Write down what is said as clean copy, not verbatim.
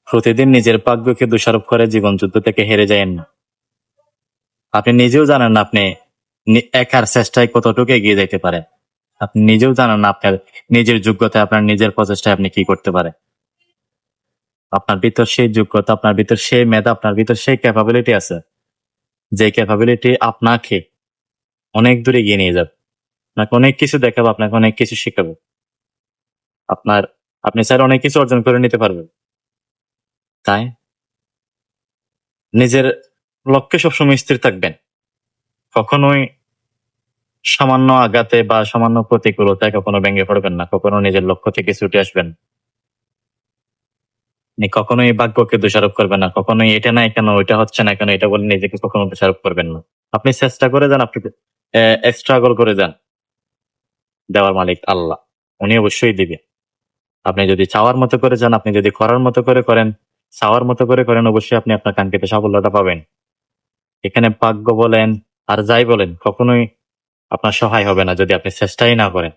প্রতিদিন নিজের ভাগ্যকে দোষারোপ করে জীবন যুদ্ধ থেকে হেরে যায়েন না। আপনি নিজেও জানেন না আপনি একার চেষ্টায় কতটুকু এগিয়ে যেতে পারে। আপনি নিজেও জানেন না আপনার নিজের যোগ্যতায়, আপনার নিজের প্রচেষ্টায় আপনি কি করতে পারে। আপনার ভিতর সেই যোগ্যতা, আপনার ভিতর সেই মেধা, আপনার ভিতর সেই ক্যাপাবিলিটি আছে, যে ক্যাপাবিলিটি আপনাকে অনেক দূরে এগিয়ে নিয়ে যাবে। আপনাকে অনেক কিছু দেখাবে, আপনাকে অনেক কিছু শেখাবে। আপনার আপনি স্যার অনেক কিছু অর্জন করে নিতে পারবেন। তাই নিজের লক্ষ্যে সবসময় স্থির থাকবেন। কখনোই সামান্য আঘাতে বা সামান্য প্রতিকূলতায় কখনো ভেঙে পড়বেন না। কখনো নিজের লক্ষ্য থেকে ছুটে আসবেন। আপনি কখনোই ভাগ্যকে দোষারোপ করবেন না। কখনোই এটা না কেন, ওইটা হচ্ছে না কেন, এটা বলে নিজেকে কখনো দোষারোপ করবেন না। আপনি চেষ্টা করে যান, আপনি স্ট্রাগল করে যান। দেওয়ার মালিক আল্লাহ, উনি অবশ্যই দিবে। আপনি যদি চাওয়ার মতো করে যান, আপনি যদি করার মতো করে করেন, চাওয়ার মতো করে করেন, অবশ্যই আপনি আপনার কাঙ্ক্ষিত সাফল্যটা পাবেন। এখানে ভাগ্য বলেন আর যাই বলেন কখনোই আপনার সহায় হবে না যদি আপনি চেষ্টাই না করেন।